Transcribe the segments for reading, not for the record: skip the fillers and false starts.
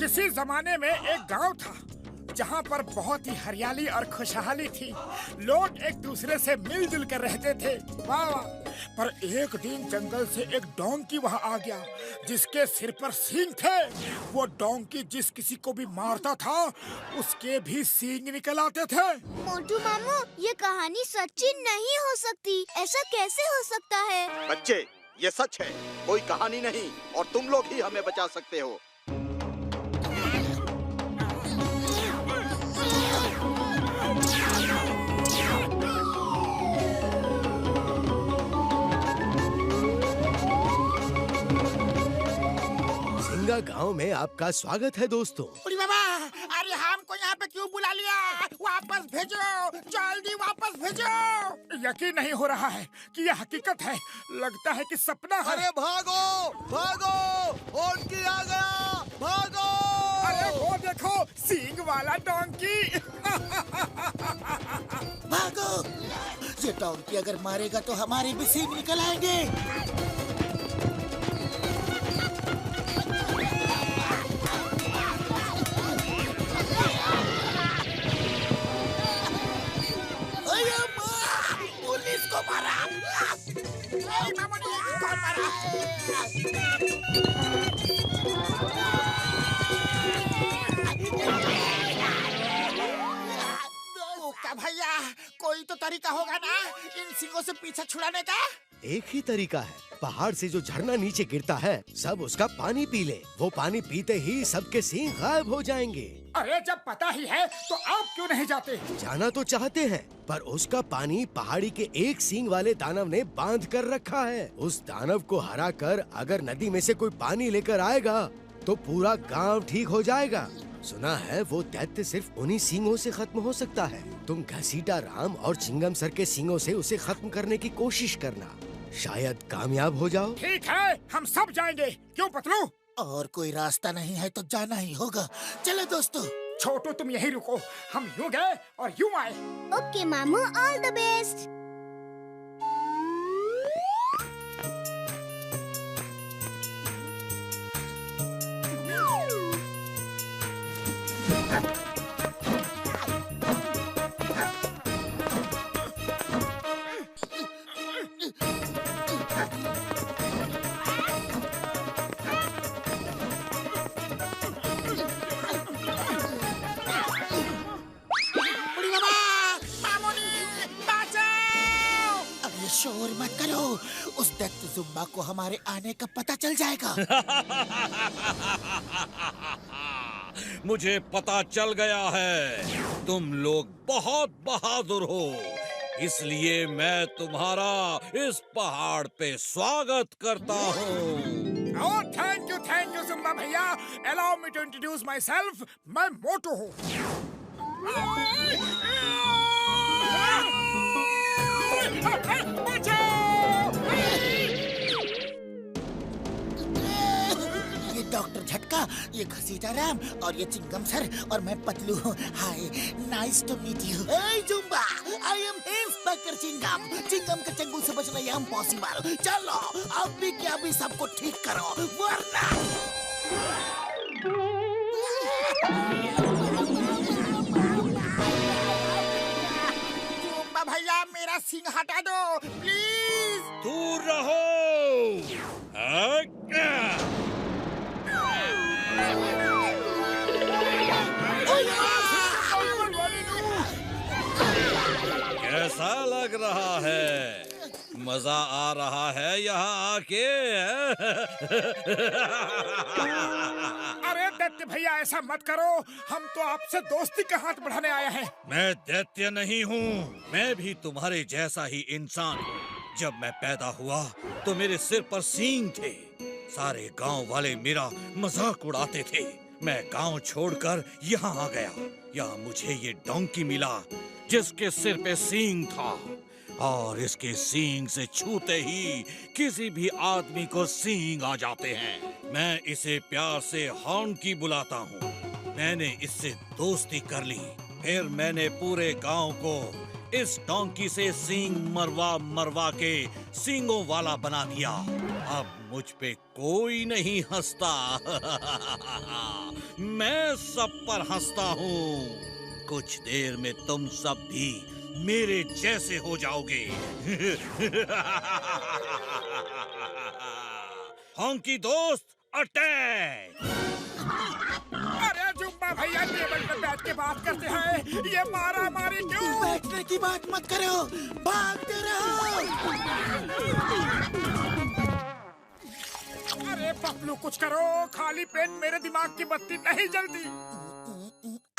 किसी जमाने में एक गांव था जहां पर बहुत ही हरियाली और खुशहाली थी। लोग एक दूसरे से मिलजुल कर रहते थे। वाह! पर एक दिन जंगल से एक डोंकी वहां आ गया जिसके सिर पर सींग थे। वो डोंकी जिस किसी को भी मारता था उसके भी सींग निकल आते थे। मोटू मामू, ये कहानी सच्ची नहीं हो सकती। ऐसा कैसे हो सकता है? बच्चे, ये सच है, कोई कहानी नहीं और तुम लोग ही हमें बचा सकते हो। सिंगा गांव में आपका स्वागत है दोस्तों। अरे बाबा, अरे हमको यहाँ पे क्यों बुला लिया? वापस भेजो, जल्दी वापस भेजो। यकीन नहीं हो रहा है कि यह हकीकत है। लगता है कि सपना है। अरे भागो भागो, डोंकी आ गया, भागो। अरे वो देखो, सींग वाला डोंकी। भागो, ये डोंकी अगर मारेगा तो हमारे भी सींग निकल आएंगे। पुलिस को मारा। कौन मारा? ओका भैया, कोई तो तरीका होगा ना इन सिंगों से पीछा छुड़ाने का? एक ही तरीका है, पहाड़ से जो झरना नीचे गिरता है सब उसका पानी पी ले। वो पानी पीते ही सबके सींग गायब हो जाएंगे। अरे जब पता ही है तो आप क्यों नहीं जाते? जाना तो चाहते हैं पर उसका पानी पहाड़ी के एक सींग वाले दानव ने बांध कर रखा है। उस दानव को हरा कर अगर नदी में से कोई पानी लेकर आएगा तो पूरा गांव ठीक हो जाएगा। सुना है वो दैत्य सिर्फ उन्हीं सींगों से खत्म हो सकता है। तुम घसीटा राम और चिंगम सर के सींगों से उसे खत्म करने की कोशिश करना, शायद कामयाब हो जाओ। ठीक है, हम सब जाएंगे। क्यों पतलू? और कोई रास्ता नहीं है तो जाना ही होगा। चलो दोस्तों। छोटू तुम यहीं रुको, हम यूं गए और यूं आए। ओके मामू, ऑल द बेस्ट। शोर मत करो, उस दैत्य जुम्बा को हमारे आने का पता चल जाएगा। मुझे पता चल गया है, तुम लोग बहुत बहादुर हो, इसलिए मैं तुम्हारा इस पहाड़ पे स्वागत करता हूँ। Oh, थैंक यू जुम्बा भैया। Allow me to introduce myself. मैं मोटू हूँ। ये डॉक्टर झटका, ये घसीटा राम और ये चिंगम सर और मैं पतलू हूँ। Hi, nice to meet you. Hey Jumba, I am inspector Chingum. Chingum के चंगुल से बचना ये इम्पॉसिबल। चलो अब भी क्या भी सबको ठीक करो वरना। जुम्बा भैया, मेरा सींग हटा दो प्लीज। दूर रहो। कैसा लग रहा है? मजा आ रहा है यहाँ आके? अरे दैत्य भैया, ऐसा मत करो, हम तो आपसे दोस्ती का हाथ बढ़ाने आए हैं। मैं दैत्य नहीं हूँ, मैं भी तुम्हारे जैसा ही इंसान हूँ। जब मैं पैदा हुआ तो मेरे सिर पर सींग थे। सारे गांव वाले मेरा मजाक उड़ाते थे। मैं गांव छोड़कर यहाँ आ गया। यहाँ मुझे ये डोंकी मिला जिसके सिर पे सींग था, और इसके सींग से छूते ही किसी भी आदमी को सींग आ जाते हैं। मैं इसे प्यार से हॉन्की बुलाता हूँ। मैंने इससे दोस्ती कर ली। फिर मैंने पूरे गांव को इस डोंकी से सींग मरवा मरवा के सींगों वाला बना दिया। अब मुझ पे कोई नहीं हंसता। मैं सब पर हंसता हूँ। कुछ देर में तुम सब भी मेरे जैसे हो जाओगे। हॉन्की दोस्त अटैक! अरे जुम्बा भैया टेबल पे बैठ के बात करते हैं, ये मारा मारी क्यों? बैठने की बात मत करो, भागते रहो। अरे पपलू कुछ करो, खाली पेट मेरे दिमाग की बत्ती नहीं जलती।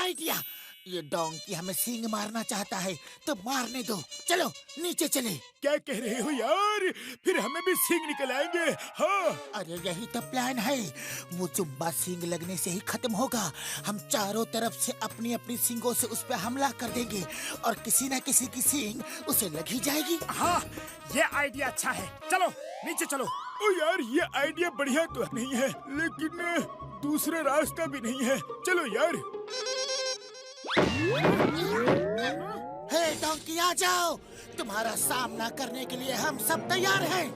आइडिया, ये डोंकी हमें सींग मारना चाहता है तो मारने दो। चलो नीचे चले। क्या कह रहे हो यार? फिर हमें भी सींग निकल आएंगे। हाँ अरे यही तो प्लान है। वो जुम्बा सींग लगने से ही खत्म होगा। हम चारों तरफ से अपनी अपनी सींगों से उस पर हमला कर देंगे और किसी न किसी की सींग उसे लग ही जाएगी। हाँ, ये आइडिया अच्छा है। चलो नीचे चलो। ओ यार, ये आइडिया बढ़िया तो नहीं है, लेकिन दूसरा रास्ता भी नहीं है। चलो यार। हे डोंकी, आ जाओ। तुम्हारा सामना करने के लिए हम सब तैयार हैं।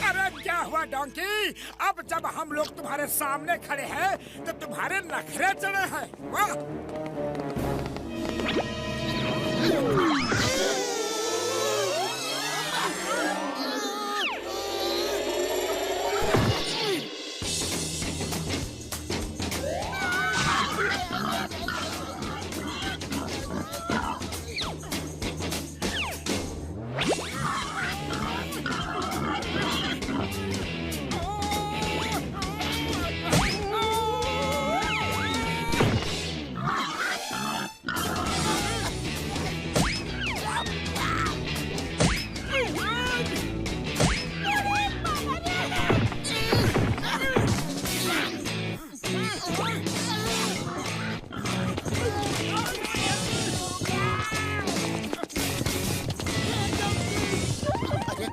अरे क्या हुआ डोंकी? अब जब हम लोग तुम्हारे सामने खड़े हैं तो तुम्हारे नखरे चढ़े हैं। वाह!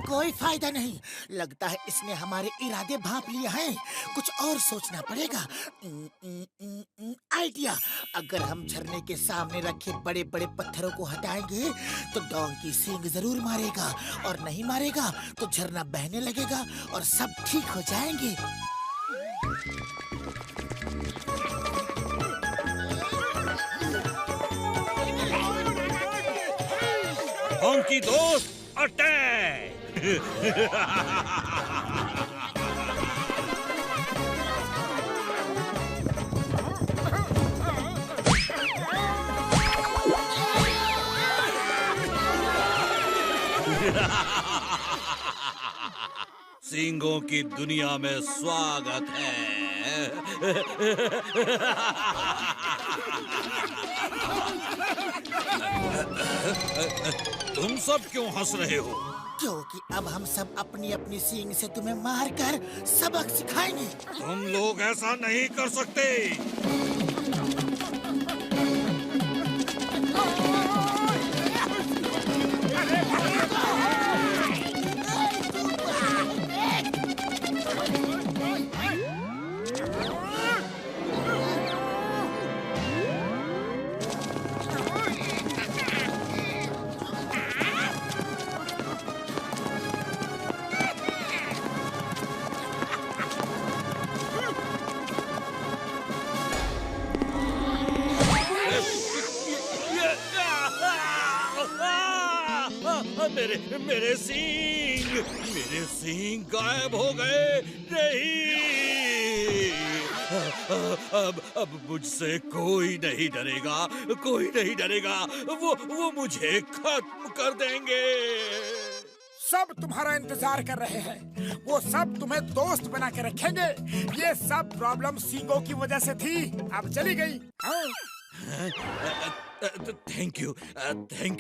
कोई फायदा नहीं। लगता है इसने हमारे इरादे भांप लिए हैं। कुछ और सोचना पड़ेगा। आइडिया, अगर हम झरने के सामने रखे बड़े बड़े पत्थरों को हटाएंगे तो डोंकी सींग जरूर मारेगा, और नहीं मारेगा तो झरना बहने लगेगा और सब ठीक हो जाएंगे। हॉन्की दोस्त अटैक! सींगों की दुनिया में स्वागत है। तुम सब क्यों हंस रहे हो? क्योंकि अब हम सब अपनी अपनी सींग से तुम्हें मारकर सबक सिखाएंगे। तुम लोग ऐसा नहीं कर सकते। मेरे सींग गायब हो गए। नहीं, अब मुझसे कोई नहीं डरेगा, कोई नहीं डरेगा। वो मुझे खत्म कर देंगे। सब तुम्हारा इंतजार कर रहे हैं। वो सब तुम्हें दोस्त बना के रखेंगे। ये सब प्रॉब्लम सींगों की वजह से थी, अब चली गई। Thank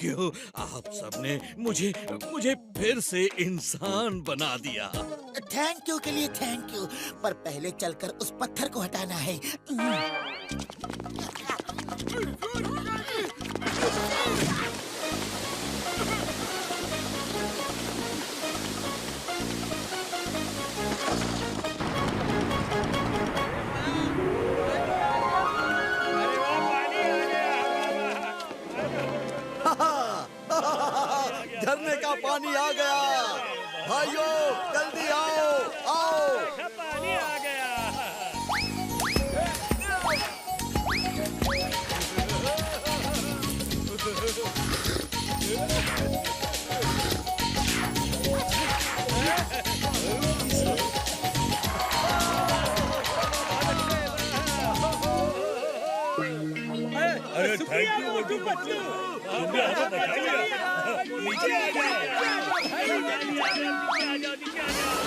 you. आप सबने मुझे फिर से इंसान बना दिया। थैंक यू के लिए थैंक यू, पर पहले चलकर उस पत्थर को हटाना है। पानी आ गया। भाइयों जल्दी आओ, आओ। पानी आ गया। अरे थैंक यू मोटू पतलू, तुमने हमें बचा लिया। नीचे आ जाओ, नीचे आ जाओ।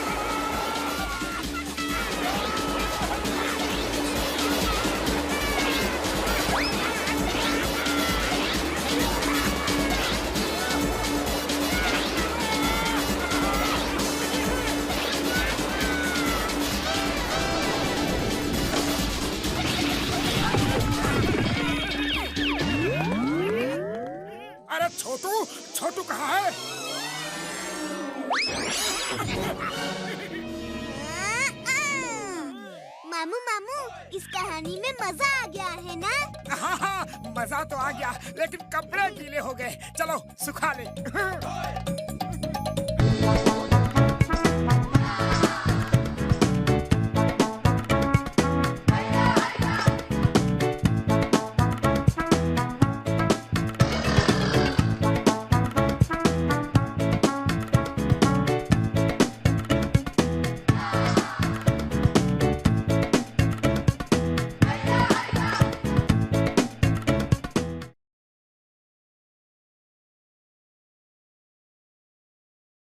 अरे छोटू, छोटू कहाँ है? मामू मामू, इस कहानी में मजा आ गया है ना? हाँ, मजा तो आ गया, लेकिन कपड़े गीले हो गए। चलो सुखा ले।